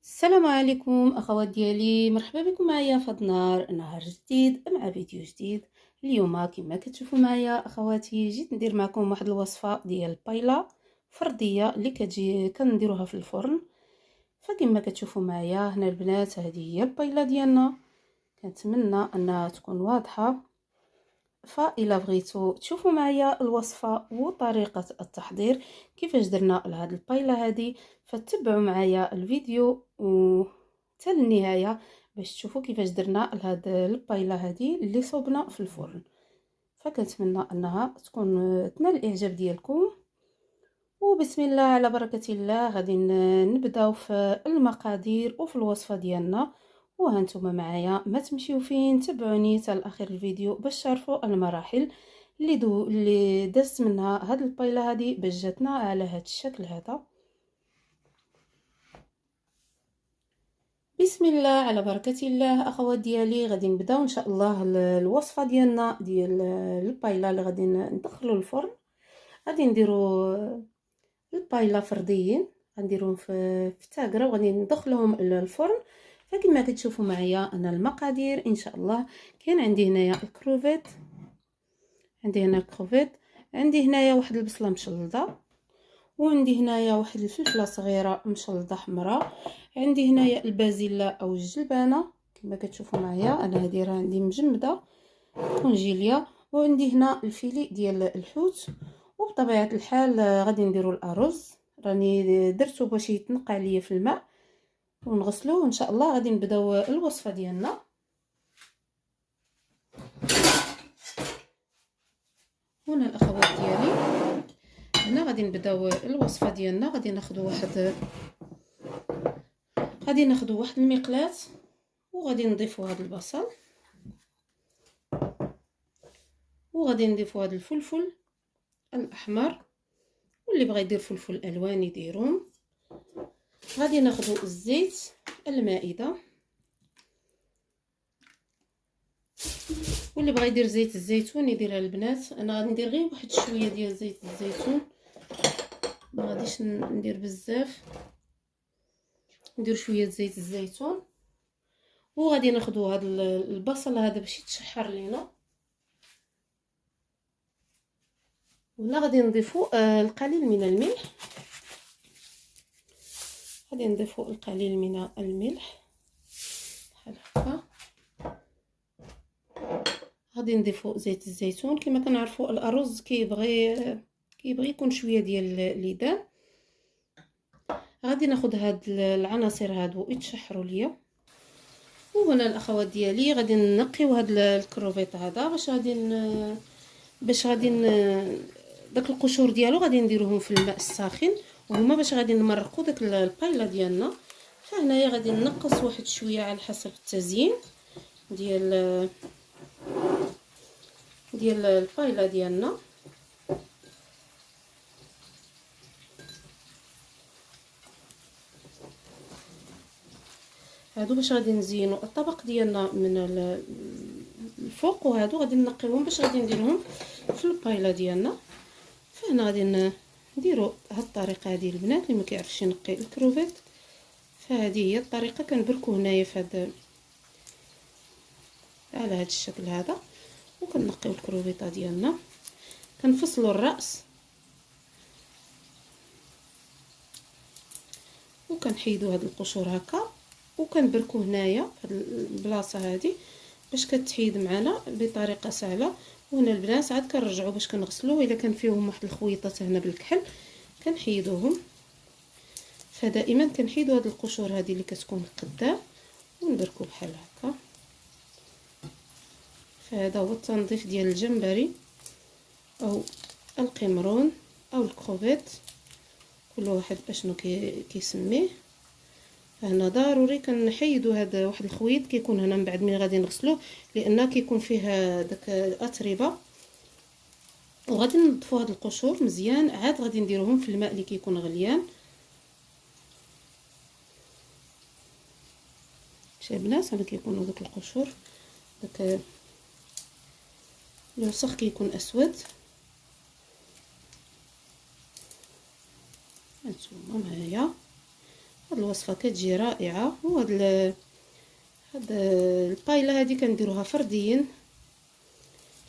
السلام عليكم اخوات ديالي، مرحبا بكم معايا في هذا نهار جديد مع فيديو جديد. اليوم كما كتشوفوا معايا اخواتي، جيت ندير معكم واحد الوصفه ديال البايلا فرديه اللي كتجي كنديروها في الفرن. فكما كتشوفوا معايا هنا البنات، هذه هي البايلا ديالنا. كنتمنى انها تكون واضحه. فإلا بغيتوا تشوفوا معايا الوصفه وطريقه التحضير كيفاش درنا لهاد البايلا هذه، فتبعوا معايا الفيديو حتى للنهايه باش تشوفوا كيفاش درنا لهاد البايلا هذه اللي صوبنا في الفرن. فكنتمنى انها تكون تنال الاعجاب ديالكم. وبسم الله على بركه الله غادي نبداو في المقادير وفي الوصفه ديالنا. وهانتوما معايا ما تمشيو فين، تبعوني حتى لاخر الفيديو باش تعرفوا المراحل اللي دزت منها هاد البايله هذه باش جاتنا على هاد الشكل هذا. بسم الله على بركه الله اخوات ديالي، غادي نبداو ان شاء الله الوصفه ديالنا ديال البايله اللي غادي ندخلوا الفرن. غادي نديروا البايلا فرديين، غنديرهم في تاقره وغادي ندخلهم للفرن. فكما كتشوفوا معايا انا المقادير ان شاء الله. كاين عندي هنايا الكروفيت، عندي هنا الكروفيت، عندي هنايا واحد البصله مشلضه، وعندي هنايا واحد الفلفله صغيره مشلضه حمراء، عندي هنايا البازيلا او الجلبانه كما كتشوفوا معايا انا هذه راه عندي مجمده كونجيليا، وعندي هنا الفيلي ديال الحوت. وبطبيعه الحال غادي نديروا الارز، راني درتو باش يتنقع ليا في الماء ونغسلوه. ان شاء الله غادي نبداو الوصفه ديالنا. هنا الاخوات ديالي، هنا غادي نبداو الوصفه ديالنا. غادي ناخذوا واحد المقلاة وغادي نضيفوا هذا البصل، وغادي نضيفوا هذا الفلفل الاحمر، واللي بغى يدير فلفل الوان يديرهم. غادي ناخذوا الزيت المائده، واللي بغى يدير زيت الزيتون يديرها البنات. انا غادي ندير غير واحد شويه ديال زيت الزيتون، ما غاديش ندير بزاف، ندير شويه زيت الزيتون. وغادي ناخذوا هذا البصل هذا باش يتشحر لينا. وهنا غادي نضيفوا القليل من الملح، غادي نضيفوا القليل من الملح بحال هكا. غادي نضيفوا زيت الزيتون. كما كنعرفوا الارز كيبغي يكون شويه ديال الليدان. غادي ناخذ هاد العناصر هادو يتشحروا ليا. وهنا الاخوات ديالي غادي نقيو هاد الكروفيط هذا باش غادي داك القشور ديالو غادي نديروهم في الماء الساخن، وهما باش غادي نمرقوا داك البايلا ديالنا. فهنايا غادي نقص واحد شويه على حسب التزيين ديال البايلا ديالنا. هادو باش غادي نزينوا الطبق ديالنا من الفوق، وهادو غادي نقيوهم باش غادي نديرهم في البايلا ديالنا. فهنا غادي نديروا هاد الطريقه هذه البنات. اللي ما كيعرفش ينقي الكروفيت فهذه هي الطريقه. كنبركو هنايا في هاد على هاد الشكل هذا، وكنقيو الكروفيطه ديالنا، كنفصلوا الراس وكنحيدوا هاد القشور هكا، وكنبركو هنايا هاد البلاصه هذه باش كتحيد معنا بطريقه سهله. وهنا البنات عاد كنرجعوا باش كنغسلوه الا كان فيهم واحد الخويطات هنا بالكحل كنحيدوهم. فدائما كنحيدوا هاد القشور هذه اللي كتكون قدام ونبركو بحال هكا. فهذا هو التنظيف ديال الجمبري او القمرون او الكروفيت، كل واحد اشنو كيسميه. هنا ضروري كنحيدوا هذا واحد الخويط كيكون هنا من بعد ملي غادي نغسلوه، لان كيكون فيه داك الاتربه. وغادي نضيفوا هاد القشور مزيان، عاد غادي نديروهم في الماء اللي كيكون غليان. شابنات هنا كيكونوا داك القشور، داك الوسخ كيكون اسود. هانتوما معايا هاد الوصفه كتجي رائعه. هاد البايله هذه كنديروها فرديا،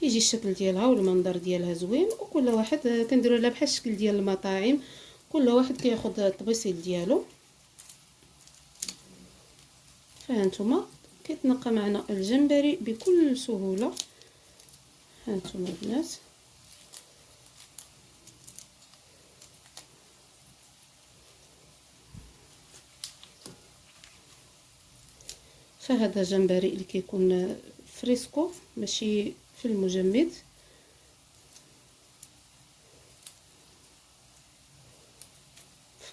كيجي الشكل ديالها والمنظر ديالها زوين، وكل واحد كنديروا لها بحال الشكل ديال المطاعم، كل واحد كياخذ الطبيسيل ديالو. فهانتوما كيتنقى معنا الجمبري بكل سهوله. هانتوما البنات فهذا جمبري اللي كيكون فريسكو ماشي في المجمد.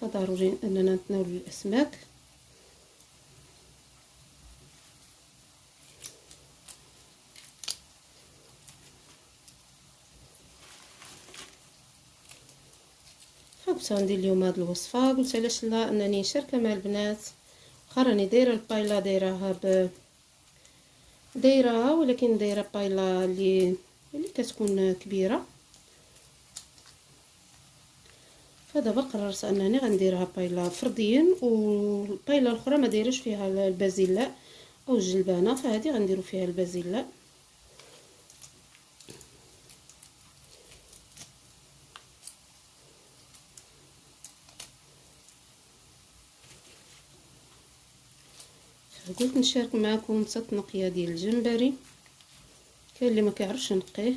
فضروري اننا نتناول الاسماك. فقلت غندير اليوم هذه الوصفه، قلت علاش لا انني نشاركها مع البنات. واخا راني دايره البايلا دايراها، ولكن دايره بايلا اللي كتكون كبيره. فدابا قررت انني غنديرها بايلا فرديا، والبايلا الاخرى ما دايرش فيها البازلاء او الجلبانه، فهذه غنديروا فيها البازلاء. قلت نشارك معكم حتى التنقيه ديال الجمبري، كاين اللي ما كيعرفش ينقيه.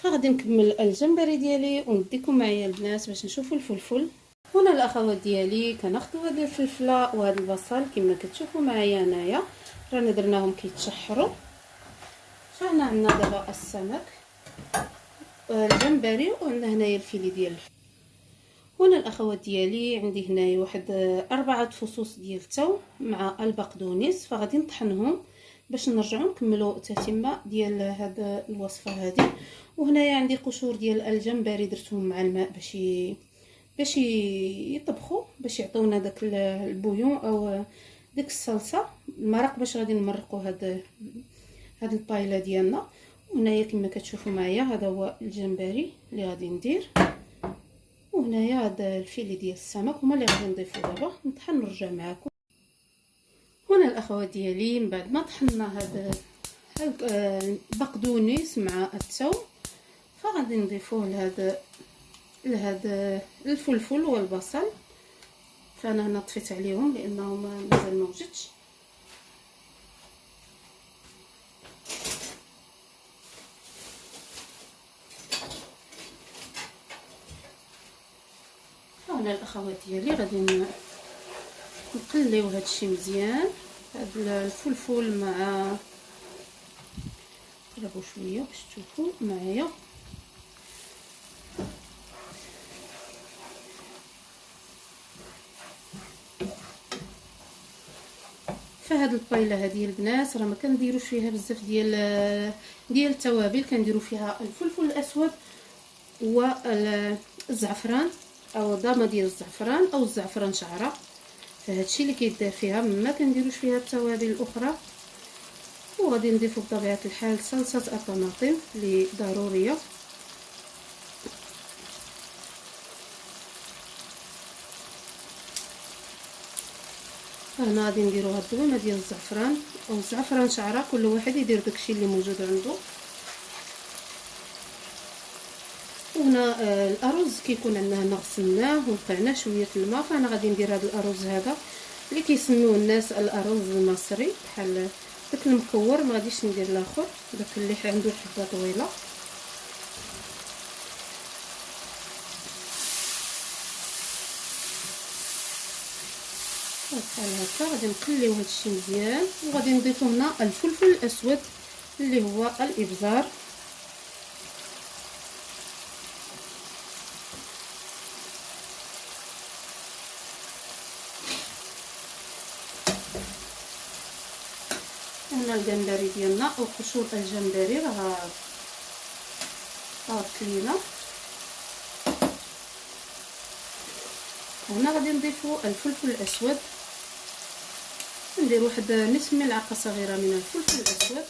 غادي نكمل الجمبري ديالي ونديكم معايا البنات باش نشوفوا الفلفل. هنا الاخوات ديالي كناخذوا هذه الفلفله وهذا البصل كما كتشوفوا معايا هنايا، رانا درناهم كيتشحروا. فهنا عندنا دابا السمك الجمبري، وعندنا هنايا الفيلي ديال. هنا الاخوات ديالي عندي هنايا واحد 4 فصوص ديال الثوم مع البقدونس، فغادي نطحنهم باش نرجعوا نكملوا التتمه ديال هذه الوصفه هذه. وهنايا عندي قشور ديال الجمبري درتهم مع الماء باش يطبخوا، باش يعطيونا داك البويون او ديك الصلصه المرق، باش غادي نمرقوا هاد البايله ديالنا. وهنايا كما كتشوفوا معايا هذا هو الجمبري اللي غادي ندير، وهنايا هذا الفيلي ديال السمك هما اللي غادي نضيفو. دابا نطحن نرجع معكم. هنا الاخوات ديالي من بعد ما طحنا هذا البقدونس مع الثوم، فغادي نضيفوه لهذا الفلفل والبصل. فانا هنا طفيت عليهم لانه مازال ما وجدش. هنا الاخوات ديالي غادي نقليو هادشي مزيان، هذا الفلفل مع قلبوا شويه باش تشوفوا معايا. فهاد البايله هذه البنات راه ما كنديروش فيها بزاف ديال التوابل، كنديروا فيها الفلفل الاسود والزعفران او ضامه ديال الزعفران او الزعفران شعره، فهادشي اللي كيدار فيها، ما كنديروش فيها التوابل الاخرى. وغادي نضيفوا بطبيعه الحال صلصه الطماطم اللي ضروريه. هنا غادي نديروا هاد الضويمه ديال الزعفران او الزعفران شعره، كل واحد يدير داكشي اللي موجود عنده. وهنا الارز كيكون عندنا هنا غسلناه ونقعناه شويه الماء، فانا غادي ندير هذا الارز هذا اللي كيسموه الناس الارز المصري، بحال داك المكور، ما غاديش ندير الاخر داك اللي عنده حبه طويله. بحال هكا غادي نقليو هادشي مزيان، وغادي نضيفو هنا الفلفل الاسود اللي هو الابزار. هنا الجمبري ديالنا او قشور الجمبري راه طابت لينا. هنا غادي نضيفو الفلفل الاسود، ندير واحد نصف ملعقه صغيره من الفلفل الاسود.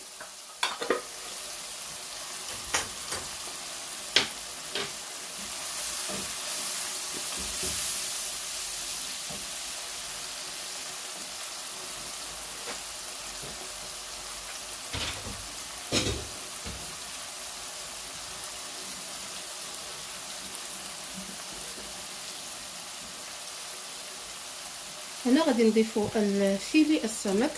هنا غادي نضيفو الفيلي السمك،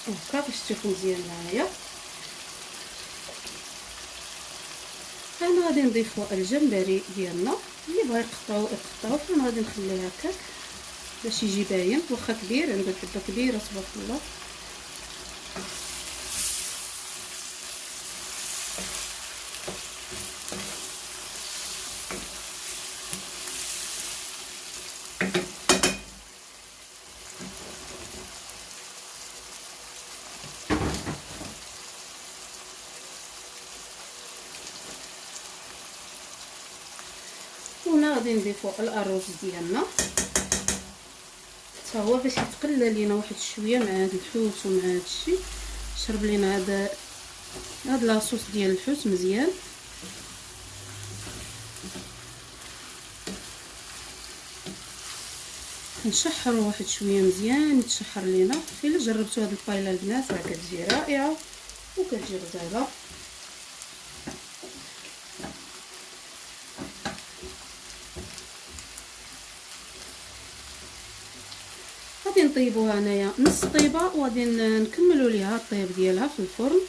هكا باش تشوفوا مزيان معايا. انا غادي نضيفو الجمبري ديالنا، اللي بغا يقطعو يقطعو، فانا غادي نخليه هكاك باش يجي باين. واخا كبير عنده حبه كبيره تبارك الله. هنا غادي نضيفو الارز ديالنا حتى هو باش يتقلى لينا واحد شويه مع هاد الحوت ومع هاد الشيء، شرب لينا هاد لاصوص ديال الحوت مزيان. نشحروا واحد شويه مزيان يتشحر لينا. الا جربتوا هاد البايله البنات راه كتجي رائعه وكتجي غزاله. غادي نطيبوها انايا نص طيبه وغادي نكملوا ليها الطيب ديالها في الفرن.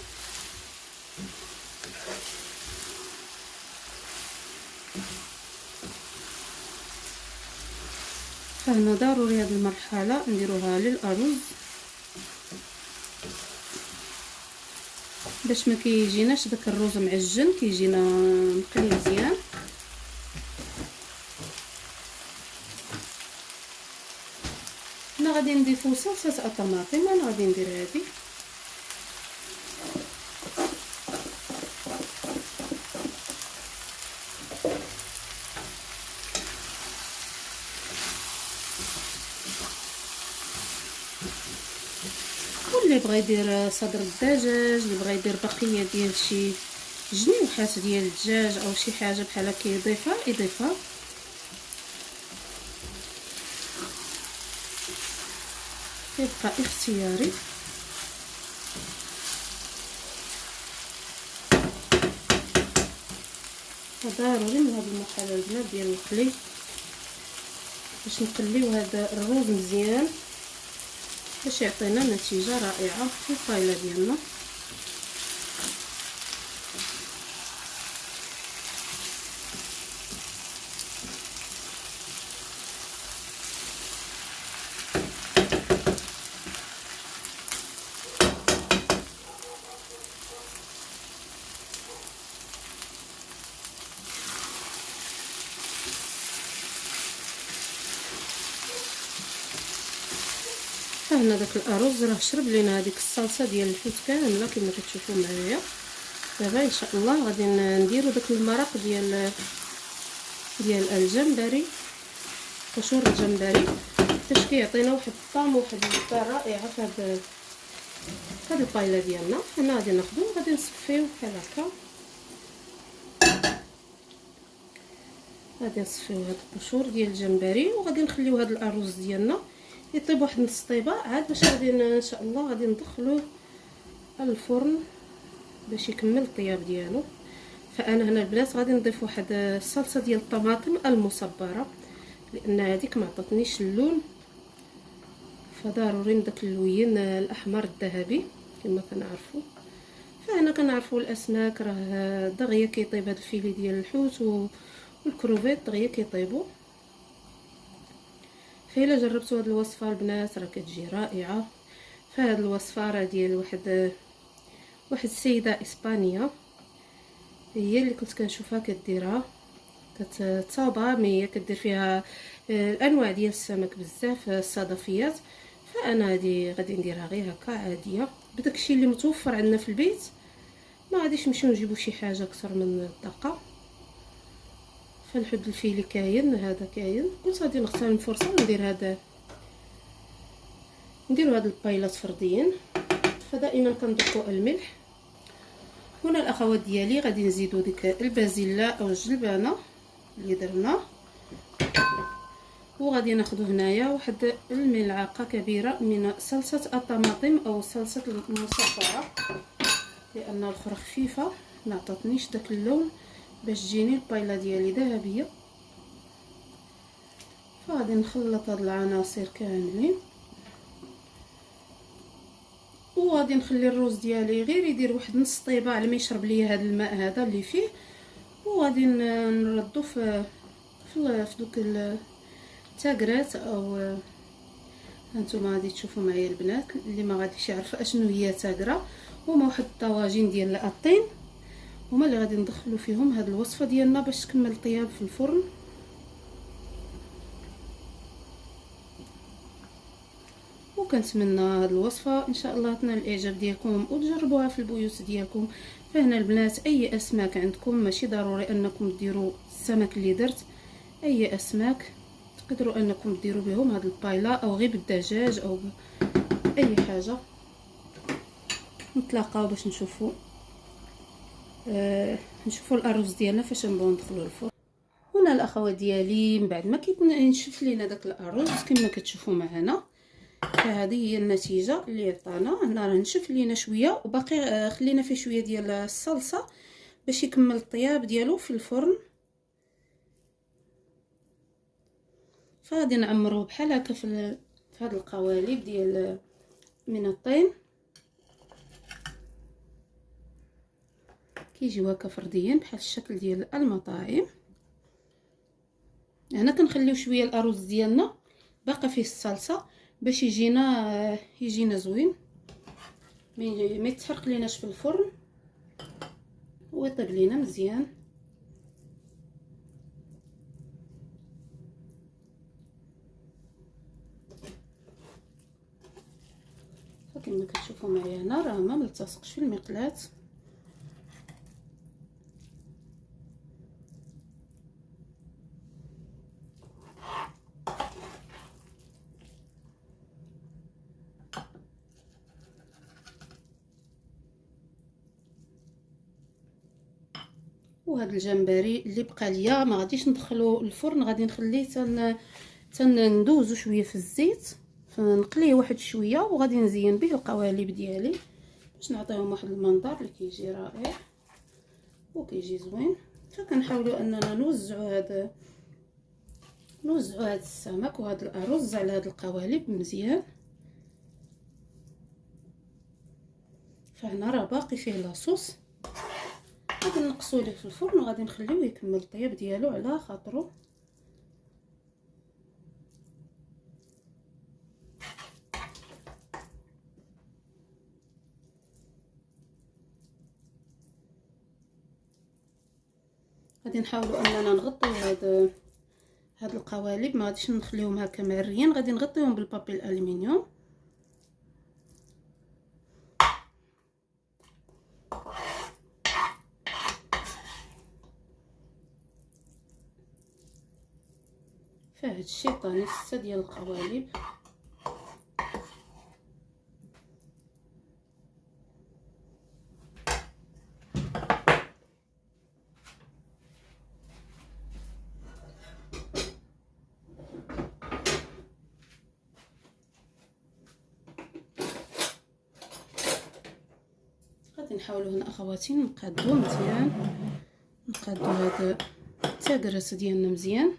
فهنا ضروري هذه المرحله نديروها للارز باش ما كيجيناش داك الرز معجن، كيجينا مقلي مزيان. هنا غادي نضيفو صلصه الطماطم، انا غادي ندير هذه. واللي بغى يدير صدر الدجاج، اللي بغى يدير بقيه ديال شي جنيوحات ديال الدجاج او شي حاجه بحال هكا يضيفها. يبقى اختياري. ضروري من هذه المرحله البنات ديال القلي باش نقليو هذا الرز مزيان باش يعطينا نتيجه رائعه في الطايله ديالنا. هنا داك الارز راه شرب لينا هذيك الصلصه ديال الحوت كامله كما كتشوفوا معايا. دابا ان شاء الله غادي نديرو داك المرق ديال الجمبري، قشور الجمبري، باش كيعطينا واحد الطعم وواحد النكهه رائعه في هاد البايله ديالنا. هنا غادي ناخذو غادي نصفيو بحال هكا، غادي نصفيو هاد القشور ديال الجمبري وغادي نخليو هاد الارز ديالنا يطيب واحد نص طيبه عاد باش غادي ان شاء الله غادي ندخلوه الفرن باش يكمل الطياب ديالو. فانا هنا البنات غادي نضيف واحد الصلصه ديال الطماطم المصبره لان هذيك ما عطاتنيش اللون فضروري من داك اللوين الاحمر الذهبي كما كنعرفوا. فهنا كنعرفوا الاسماك راه دغيا كيطيب هذا الفيلي ديال الحوت والكروفيت دغيا كيطيبوا. فإلا جربتوا هذه الوصفه البنات راه كتجي رائعه. فهاد الوصفه راه ديال واحد السيده اسبانيه، هي اللي كنت كنشوفها كديرها، كتصاوبها مي هي كدير فيها الانواع ديال السمك بزاف الصدفيات. فانا هذه غادي نديرها غير هكا عاديه بداكشي اللي متوفر عندنا في البيت، ما غاديش نمشيو نجيبو شي حاجه اكثر من الدقه. فنحد الفيلي كاين، هذا كاين، قلت غادي نغتنم الفرصه وندير نديرو هاد البايلات فرديين. فدائما كنضيفو الملح. هنا الاخوات ديالي غادي نزيدو ديك البازيلا او الجلبانه اللي درنا، وغادي ناخذ هنايا واحد الملعقه كبيره من صلصه الطماطم او صلصه المصفره، لان الاخرى خفيفه ما عطاتنيش داك اللون باش تجيني البايله ديالي ذهبيه. فغادي نخلط هاد العناصر كاملين، وغادي نخلي الروز ديالي غير يدير واحد نص طيبه على ما يشرب ليا هذا الماء هذا اللي فيه. وغادي نردو في دوك التاكرات او هانتوما غادي تشوفوا معايا البنات اللي ما غاديش يعرف اشنو هي تاكرا. هما واحد الطواجين ديال الطين، هما اللي غادي ندخلوا فيهم هذه الوصفه ديالنا باش تكمل الطياب في الفرن. وكنتمنى هذه الوصفه ان شاء الله تنال الاعجاب ديالكم وتجربوها في البيوت ديالكم. فهنا البنات اي اسماك عندكم، ماشي ضروري انكم ديروا السمك اللي درت، اي اسماك تقدروا انكم ديروا بهم هذا البايلا او غير بالدجاج او اي حاجه. نتلاقاو باش نشوفوا الارز ديالنا فاش نبغيو ندخلوا الفرن. هنا الاخوات ديالي من بعد ما كيتنشف لينا داك الارز كما كتشوفوا معنا، فهذه هي النتيجه اللي عطانا. هنا راه نشف لينا شويه وباقي خلينا فيه شويه ديال الصلصه باش يكمل الطياب ديالو في الفرن. فغادي نعمروه بحال هكا في هاد القوالب ديال من الطين، كيجيو هكا فرديين بحال الشكل ديال المطاعم. هنا كنخليو شويه الارز ديالنا باقي فيه الصلصه باش يجينا زوين، ما يتحرق ليناش في الفرن ويطيب لينا مزيان. كما كتشوفوا معايا هنا راه ما ملتصقش في المقلاة. وهذا الجمبري اللي بقى ليا ما غاديش ندخلو الفرن، غادي نخليه ندوزو شويه في الزيت، فنقليه واحد شويه وغادي نزين به القوالب ديالي باش نعطيهم واحد المنظر اللي كيجي رائع وكيجي زوين. فكنحاولوا اننا نوزعوا هذا السمك وهذا الارز على هذه القوالب مزيان. فهنا راه باقي فيه لاصوص، غادي نقصوا ليه في الفرن وغادي نخليوه يكمل الطياب ديالو على خاطرو. غادي نحاولوا اننا نغطيو هاد القوالب، ما غاديش نخليهم هكا معريين، غادي نغطيهم بالبابي الالومنيوم. فهاد الشيطاني 6 ديال القوالب. غادي نحاولوا هنا اخواتي نقادو مزيان، نقادو هاد التاكرات ديالنا مزيان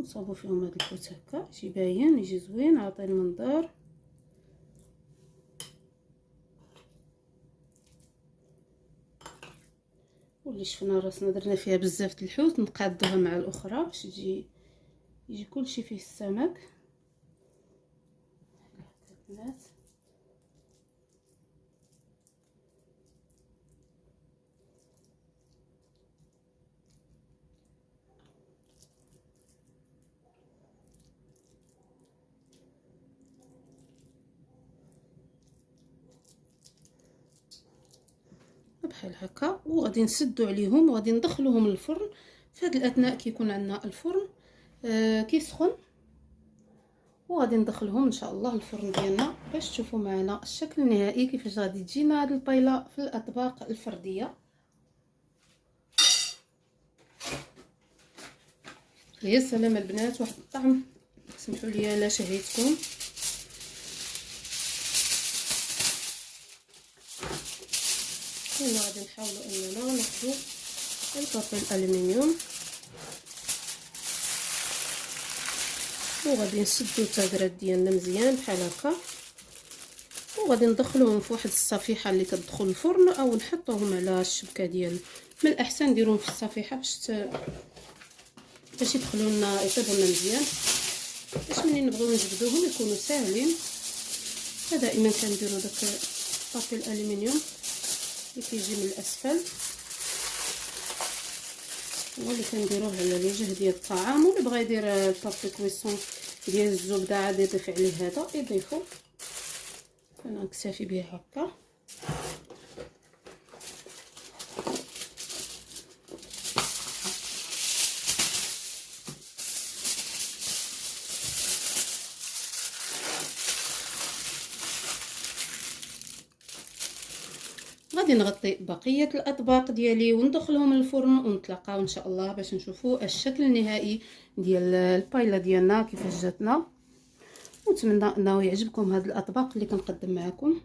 ونصاوبو فيهم هاد الحوت هكا يجي باين يجي زوين عاطي المنظر. واللي شفنا راسنا درنا فيها بزاف د الحوت نقادوها مع الاخرى باش يجي كلشي فيه السمك. البنات بحال هكا، وغادي نسدو عليهم وغادي ندخلوهم للفرن. في هذا الاثناء كيكون عندنا الفرن كيسخن، وغادي ندخلهم ان شاء الله الفرن ديالنا باش تشوفوا معنا الشكل النهائي كيفاش غادي تجينا هذه البايله في الاطباق الفرديه. يا سلام البنات، واحد الطعم، سمحوا لي لا شهيتكم. هنا غادي نحاولوا اننا ناخذوا البابي الالومنيوم وغادي نسدو التاكرات ديالنا مزيان بحال هكا، وغادي ندخلوهم في واحد الصفيحه اللي كتدخل الفرن او نحطوهم على الشبكه ديال، من الاحسن نديروهم في الصفيحه باش يدخلوا لنا يطيبوا لنا مزيان، باش ملي نبغيو نجبدوهم يكونوا ساهلين. فدائما كنديروا داك البابي الالومنيوم اللي كيجي من الاسفل، هو اللي كنديروه على الوجه ديال الطعام. واللي بغى يدير البابي كويسون ديال الزبده عاد يضيف عليه هذا يضيفو، انا نكتفي به هكا. غادي نغطي بقيه الاطباق ديالي وندخلهم الفرن ونتلاقاو ان شاء الله باش نشوفوا الشكل النهائي ديال البايله ديالنا كيفاش جاتنا. ونتمنى انه يعجبكم هاد الاطباق اللي كنقدم معكم.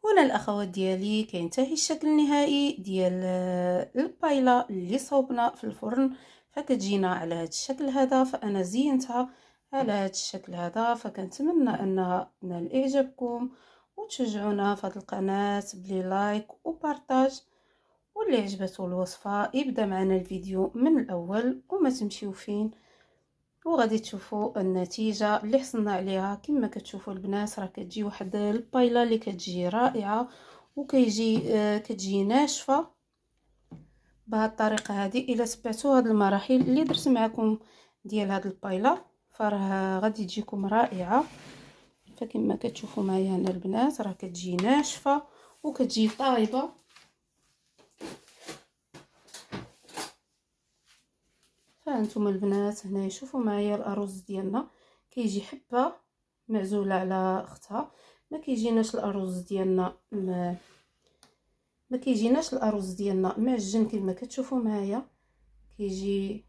هنا الاخوات ديالي كينتهي الشكل النهائي ديال البايله اللي صوبنا في الفرن، فكتجينا على هذا الشكل هذا. فانا زينتها على هذا الشكل هذا، فكنتمنى انها تنال اعجابكم وتشجعونا في هذه القناه بلي لايك وبارطاج. واللي عجبته الوصفه يبدا معنا الفيديو من الاول وما تمشيو فين، وغادي تشوفوا النتيجه اللي حصلنا عليها. كما كتشوفوا البنات راه كتجي واحد البايله اللي كتجي رائعه وكيجي كتجي ناشفه بهذه الطريقه هذه. الا تبعتوا هذه المراحل اللي درت معكم ديال هذه البايله فراه غادي تجيكم رائعه. فكما كتشوفوا معايا هنا البنات راه كتجي ناشفه وكتجي طايبه. فانتم البنات هنا شوفوا معايا الارز ديالنا كيجي حبه معزوله على اختها، ما كيجيناش الارز ديالنا ما كيجيناش الارز ديالنا معجن كما كتشوفوا معايا، كيجي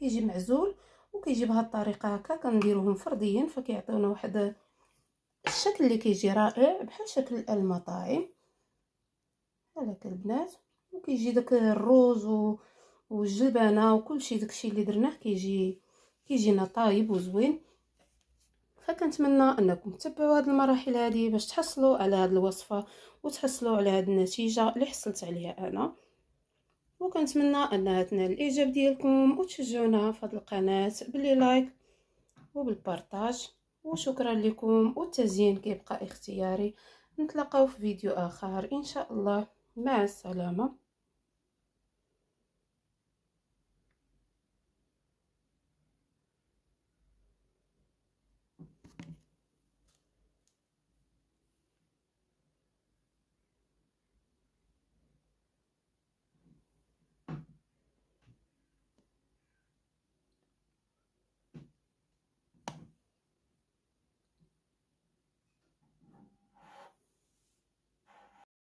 معزول وكيجي بهذه الطريقه هكا. كنديروهم فرديين فكيعطيونا واحد الشكل اللي كيجي رائع بحال شكل المطاعم هذاك البنات. وكيجي داك الروز والجبنه وكلشي داكشي اللي درناه كيجينا طايب وزوين. فكنتمنى انكم تتبعوا هذه المراحل هذه باش تحصلوا على هذه الوصفه وتحصلوا على هذه النتيجه اللي حصلت عليها انا. وكنتمنى انها تنال الاعجاب ديالكم وتشجعونا في هذه القناه بلي لايك وبالبارطاج. وشكرا لكم، والتزيين كيبقى اختياري. نتلاقاو في فيديو اخر ان شاء الله، مع السلامه.